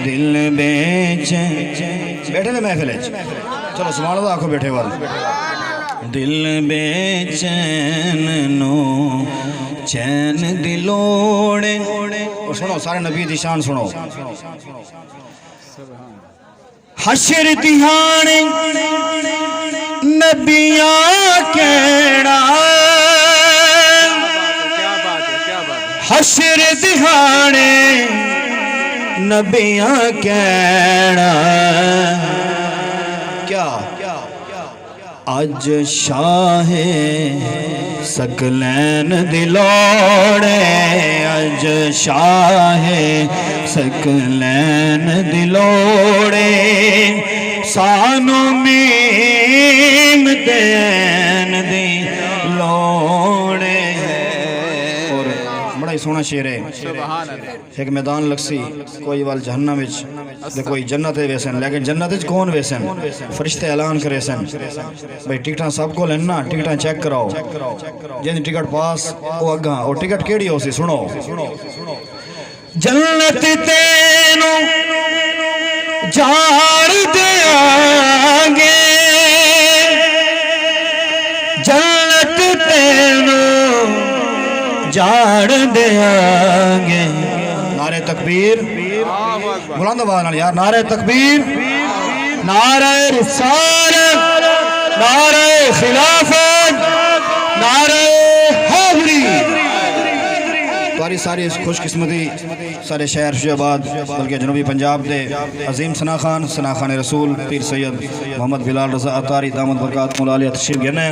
دل بے چین بیٹھے نے محفل ہے چلو سبحان اللہ آنکھوں بیٹھے وال دل بے چین نو چین دلوڑے اور سنو سارے نبی دی شان سنو حشر دہانے نبیاں کیڑا حشر دہانے نبیاں کیڑا کیا اج شاہ سکلین دلوڑے اج شاہ سکلین دلوڑے سانو میم دین دلوڑے اور بڑا ہی سونا شعر ہے ایک میدان لگسی کوئی وال جہنم وچ کوئی جنت ویسن لیکن جنت وچ کون ویسن فرشتے اعلان کرے سن بھئی ٹکٹاں سب کو لینا ٹکٹاں چیک کراؤ جن ٹکٹ پاس او اگاں اور ٹکٹ کیڑی ہو سی سنو جنت تینوں جاڑ دیاں گے جنت تینوں جاڑ دیاں گے نعرہ تکبیر بلند آواز نال یار نعرہ تکبیر نعرہ رسالت نعرہ خلافت نعرہ حیدری تمہاری ساری خوش قسمتی سارے شہر شعباد بلکہ جنوبی پنجاب دے عظیم ثنا خان رسول پیر سید محمد بلال رضا عطاری دامت برکات مولا علیہ تشریف گنے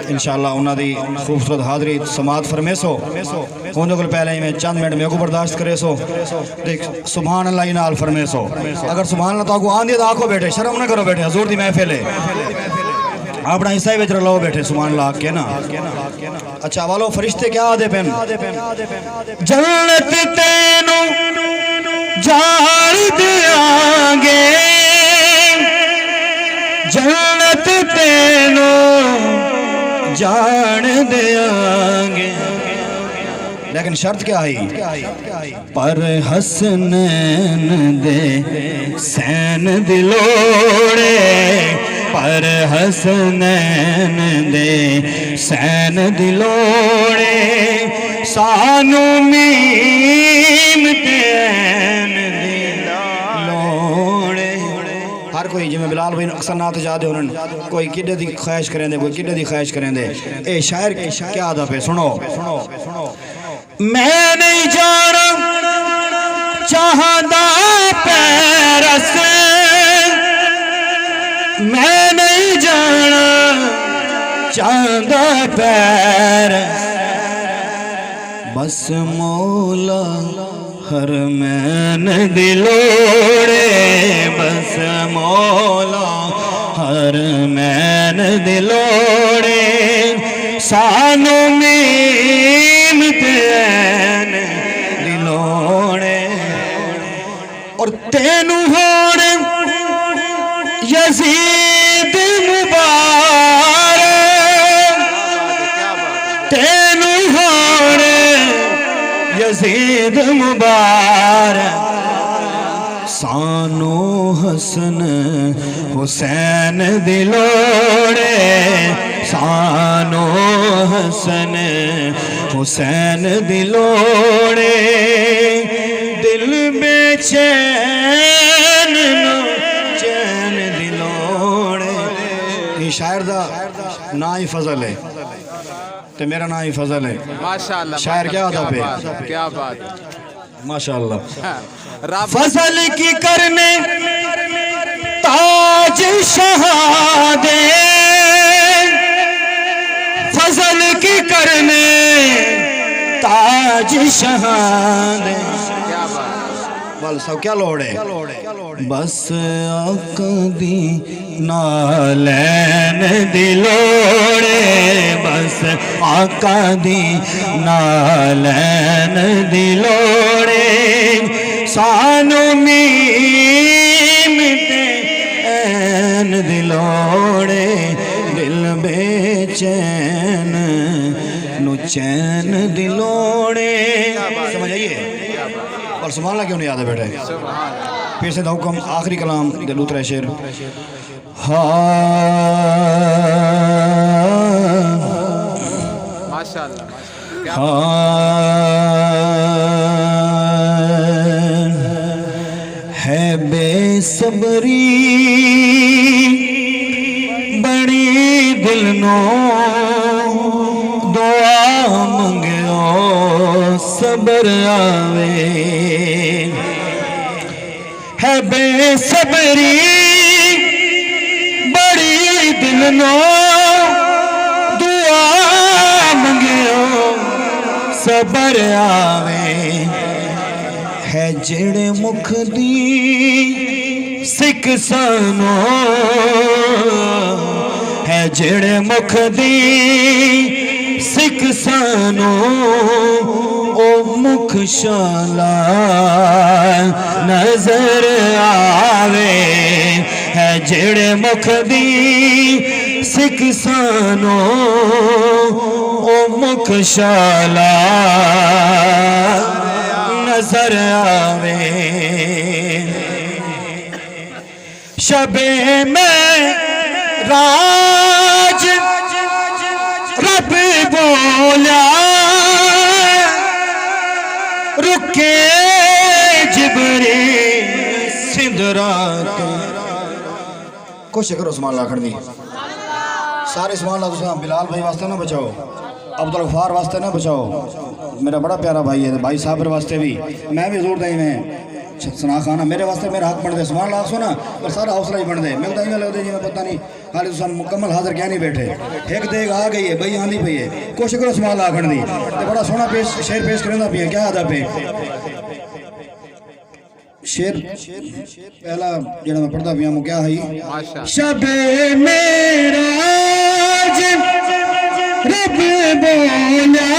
انشاءاللہ انہاں دی خوبصورت حاضری سماعت فرمیسو ہوں جو کل پہلے ہی میں چند منٹ میں کو برداشت کرے سو دیکھ سبحان اللہ نال فرمیسو اگر سبحان اللہ تو آگو آن دیا تو آنکھوں بیٹھے شرم نہ کرو بیٹھے حضور دی محفل ہے اپنا حصہ ہی بیچ رہا بیٹھے سبحان اللہ کے نا اچھا والو فرشتے کیا آدھے پہن جنت تینوں جاڑ دیاں گے جنت تینوں جاڑ دیاں گے لیکن شرط کیا ہے پر حسنین دے سین دلوڑے پر حسنین دے سین دلوڑے سانو میم دین دلوڑے ہر کوئی جی میں بلال بھائی اکثر نات جا دے انہوں کوئی کڈے دی خواہش کریں دے کوئی کڈے دی خواہش کریں دے اے شاعر کیا آدھا پہ سنو میں نہیں جانا چاہتا پیرس میں نہیں جانا چاہتا پیرس بس مولا حرمین دلوڑے بس مولا حرمین دلوڑے سانو میم دین دلوڑے اور تینو ہوڑے یزید مبارک تینو ہوڑے یزید مبارک سانو حسن حسین دلوڑے سانو حسن حسین دلوڑے دل بے چین نو چین دلوڑے یہ شاعر دا نا ہی فضل ہے تو میرا نا ہی فضل ہے ماشاءاللہ شاعر کیا ہوتا پہ کیا بات ماشاءاللہ فضل کی کرنے تاج شہادے فضل کی کرنے تاج شہادے بل سب کیا لوڑے بس آقا دی نالین دلوڑے بس آقا دی نالین دلوڑے سانو میم دین دلوڑے دل بے چین نو چین دلوڑے سمجھ آئیے اور سبحان اللہ کیوں نہیں یاد ہے بیٹھے پیسے دا حکم آخری کلام دے دوسرے شعر ماشاءاللہ ہے بے صبری بڑی دل نو دعا منگو صبر آوے ہے بے صبری بڑی دل نو دعا منگو صبر آوے ہے جڑے مکھ دی سکھ سانو ہے جڑے مکھ دی سکھ سانو او مکھ شالا نظر آوے ہے جڑے مکھ دی سکھ سانو او مکھ شالا نظر آوے شب میں راج رب بولا رکے جبریل سدرات کوشش کرو سبحان اللہ کھڑنی سارے سبحان اللہ دوسرا بلال بھائی واسطے نہ بچاؤ عبدالغفار واسطے نہ بچاؤ میرا بڑا پیارا بھائی ہے بھائی صابر واسطے بھی میں بھی حضور دائی میں سنا خانہ میرے واسطے میرا حق بن دے سبحان اللہ سونا پر سارا حوصلہ ہی بن دے میں بتائیں گا لگ دے جی میں پتہ نہیں حالی تو مکمل حاضر کیا نہیں بیٹھے ایک دیکھ آ گئی ہے بھائی آندھی پئی ہے کوشش کرو سبحان اللہ کھڑ دی بڑا سونا شعر پیش کرنا پی ہے کیا آدھا پہ شعر پہلا جڑا میں پڑھتا پیا ہوں کیا ہے شب معراج رب بولا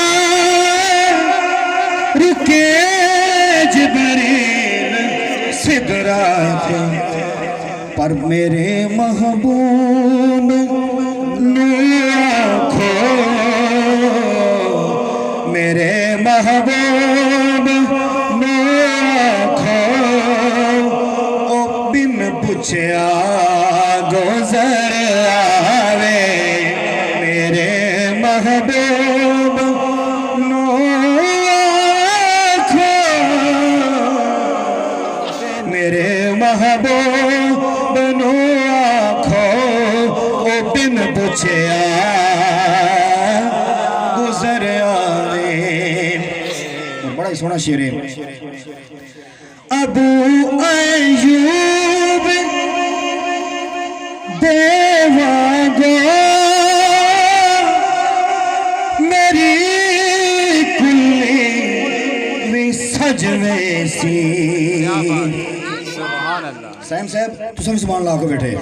رکے جبریل سدرات پر میرے محبوب نے آنکھو میرے محبوب نے آنکھو او بن پوچھیا گزر آوے میرے محبوب نو آنکھو میرے محبوب نو آنکھو او بن پوچھیا گزر آوے بڑا ہی سونا شعر ہے ابو ایوب دیوا گو میری کلی بھی سجوے سی سائم صاحب تو سب سبحان اللہ کو بیٹھے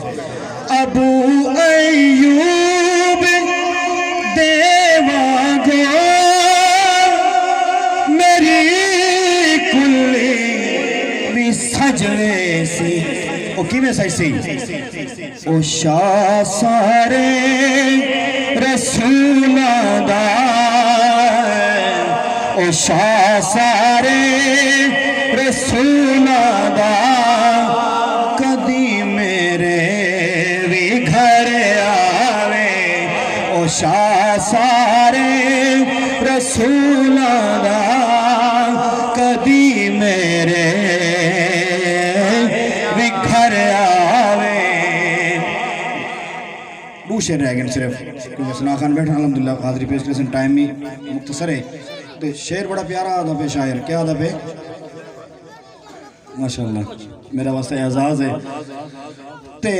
ابو ایوب دیوا گو میری کلی بھی سجوے سی او کی میں سائے سی او شاہ سارے رسول دا او شاہ سارے رسول دا کدی میرے بھی گھر آوے او شاہ سارے رسول دا کدی میرے بھی گھر آوے دو شعر رہ گئے صرف کیونکہ سنا خان بیٹھا الحمدللہ حاضری پیش کرسن ٹائم بھی مختصر ہے تو شعر بڑا پیارا آدھا پہ شاعر کیا آدھا پہ ماشاءاللہ میرا واسطہ اعزاز ہے تے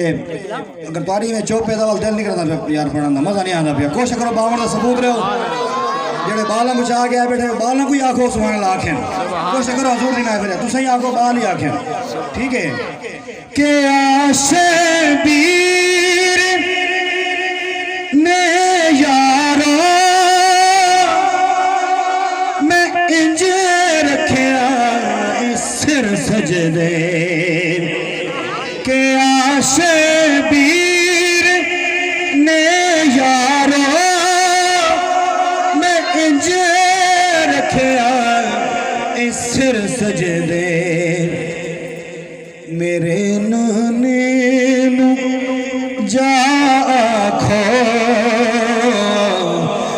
اگر تاری میں چوپ پیدا وال دل نہیں کرتا پہ پیار پڑھانا مزہ نہیں آدھا پہ کوشش کرو باور دا ثبوت رہو جڑے بالا مچا گیا بیٹھے بالا کوئی آنکھو سبحان اللہ آنکھیں کوشش کرو حضور دینا ہے پھر تو صحیح آنکھو بال ہی آنکھیں ٹھیک ہے کہ آشبیر نے یارو میں انج رکھیا سر سجدے کہ آشبیر نے یارو میں انج رکھیا سر سجدے میرے نانے نو جا آکھو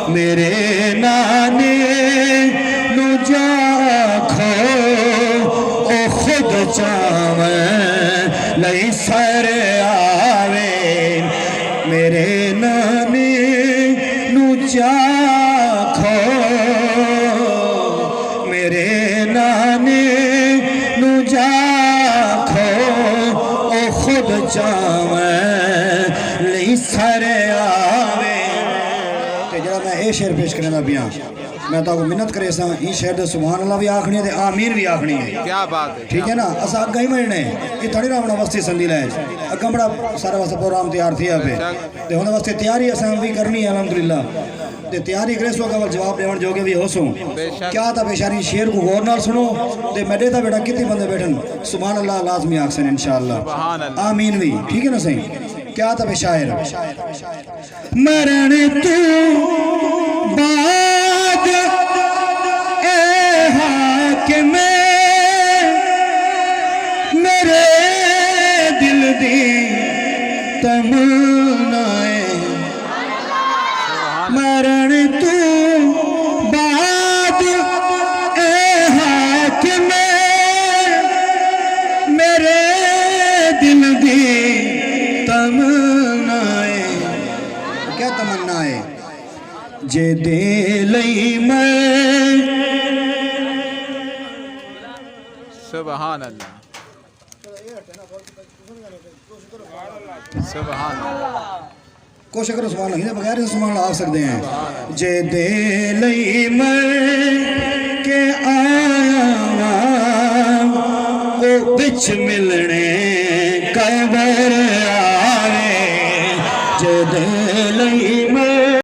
میرے نانے نو جا آکھو او خود چاویں لئی سر آوے میرے نانے نو جا آکھو میرے نانے نو جا آکھو او خود چاویں لئی سر آوے تے جڑا میں اے شعر پیش کرنا پیاں میں تو منت کرے سا این شعر دے سبحان اللہ بھی آکھنی ہے تے آمین بھی آکھنی ہے کیا بات ہے ٹھیک ہے نا اسا اگا ہی ملنے یہ تھوڑی نہ ہونا واسطے سندی لائے اگا بڑا سارا واسطے پروگرام تیار تھیا پہ تے ہونے واسطے تیاری اساں بھی کرنی ہے الحمدللہ تے تیاری کرے سو اگا جواب دیون جو کہ بھی ہو سو کیا تا بیشاری شعر کو غور نال سنو تے میڈے تا بیٹا کتنی بندے بیٹھن سبحان اللہ لازمی آکسن انشاءاللہ آمین بھی ٹھیک ہے نا صحیح کیا تا بشاعر مرن تو بعد اے حاکم میرے دل دی تمنائے مرن تو بعد اے حاکم میرے دل دی تمنائے کیا تمنا ہے جے دے لئی میں سبحان اللہ سبحان اللہ کوشش کرو سبحان اللہ بغیر سے سبحان اللہ آ سکتے ہیں جے دے لئی میں کہ آیا وہ بچ ملنے قبر آوے جے دے لئی میں